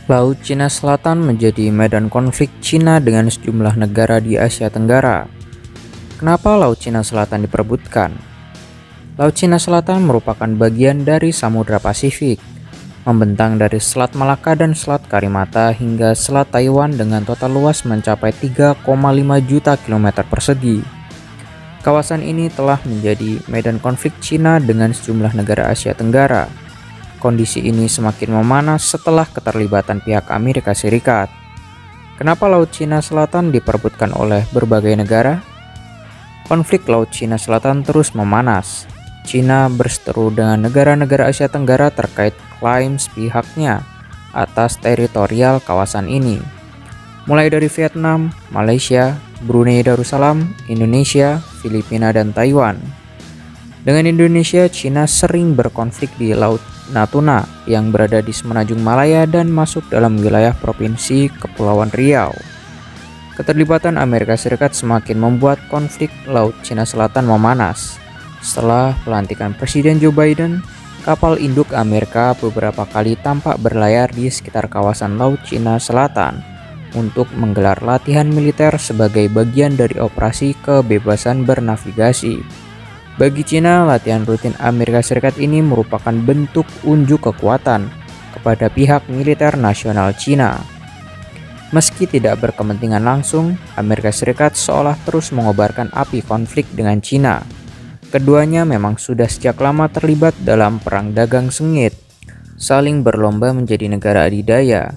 Laut Cina Selatan menjadi medan konflik Cina dengan sejumlah negara di Asia Tenggara. Kenapa Laut Cina Selatan diperebutkan? Laut Cina Selatan merupakan bagian dari Samudra Pasifik, membentang dari Selat Malaka dan Selat Karimata hingga Selat Taiwan dengan total luas mencapai 3,5 juta kilometer persegi. Kawasan ini telah menjadi medan konflik Cina dengan sejumlah negara Asia Tenggara. Kondisi ini semakin memanas setelah keterlibatan pihak Amerika Serikat. Kenapa Laut Cina Selatan diperebutkan oleh berbagai negara? Konflik Laut Cina Selatan terus memanas. Cina berseteru dengan negara-negara Asia Tenggara terkait klaim pihaknya atas teritorial kawasan ini. Mulai dari Vietnam, Malaysia, Brunei Darussalam, Indonesia, Filipina, dan Taiwan. Dengan Indonesia, Cina sering berkonflik di Laut Natuna yang berada di semenanjung Malaya dan masuk dalam wilayah Provinsi Kepulauan Riau. Keterlibatan Amerika Serikat semakin membuat konflik Laut Cina Selatan memanas. Setelah pelantikan Presiden Joe Biden, kapal induk Amerika beberapa kali tampak berlayar di sekitar kawasan Laut Cina Selatan untuk menggelar latihan militer sebagai bagian dari operasi kebebasan bernavigasi. Bagi Cina, latihan rutin Amerika Serikat ini merupakan bentuk unjuk kekuatan kepada pihak militer nasional Cina. Meski tidak berkepentingan langsung, Amerika Serikat seolah terus mengobarkan api konflik dengan Cina. Keduanya memang sudah sejak lama terlibat dalam perang dagang sengit, saling berlomba menjadi negara adidaya.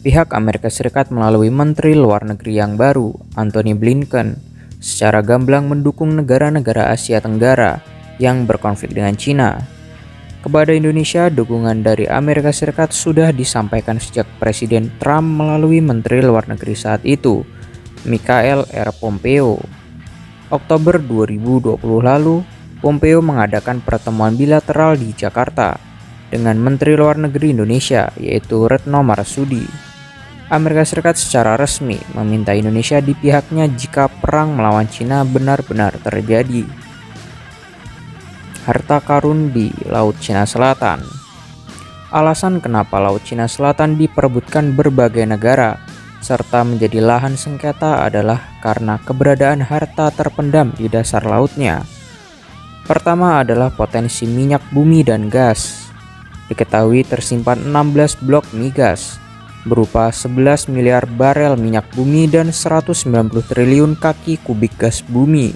Pihak Amerika Serikat melalui Menteri Luar Negeri yang baru, Antony Blinken, secara gamblang mendukung negara-negara Asia Tenggara yang berkonflik dengan Cina. Kepada Indonesia, dukungan dari Amerika Serikat sudah disampaikan sejak Presiden Trump melalui Menteri Luar Negeri saat itu, Michael R. Pompeo. Oktober 2020 lalu, Pompeo mengadakan pertemuan bilateral di Jakarta dengan Menteri Luar Negeri Indonesia, yaitu Retno Marsudi. Amerika Serikat secara resmi meminta Indonesia di pihaknya jika perang melawan Cina benar-benar terjadi. Harta karun di Laut Cina Selatan. Alasan kenapa Laut Cina Selatan diperebutkan berbagai negara serta menjadi lahan sengketa adalah karena keberadaan harta terpendam di dasar lautnya. Pertama adalah potensi minyak bumi dan gas. Diketahui tersimpan 16 blok migas berupa 11 miliar barel minyak bumi dan 190 triliun kaki kubik gas bumi.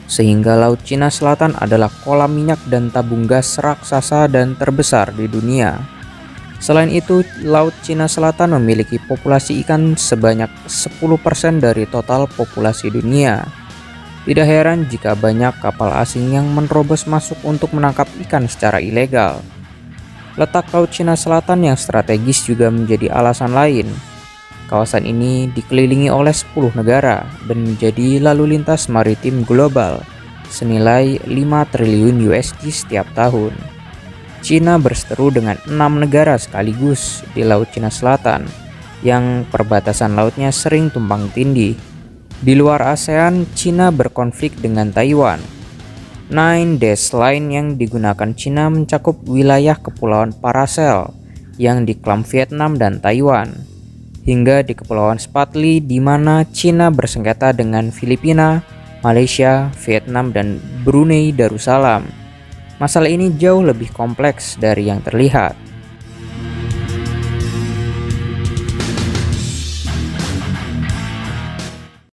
Sehingga Laut Cina Selatan adalah kolam minyak dan tabung gas raksasa dan terbesar di dunia. Selain itu, Laut Cina Selatan memiliki populasi ikan sebanyak 10% dari total populasi dunia. Tidak heran jika banyak kapal asing yang menerobos masuk untuk menangkap ikan secara ilegal. Letak Laut Cina Selatan yang strategis juga menjadi alasan lain. Kawasan ini dikelilingi oleh 10 negara dan menjadi lalu lintas maritim global senilai 5 triliun USD setiap tahun. Cina berseteru dengan 6 negara sekaligus di Laut Cina Selatan yang perbatasan lautnya sering tumpang tindih. Di luar ASEAN, Cina berkonflik dengan Taiwan. Nine Dash Line yang digunakan Cina mencakup wilayah Kepulauan Paracel yang diklaim Vietnam dan Taiwan, hingga di Kepulauan Spratly di mana Cina bersengketa dengan Filipina, Malaysia, Vietnam, dan Brunei Darussalam. Masalah ini jauh lebih kompleks dari yang terlihat.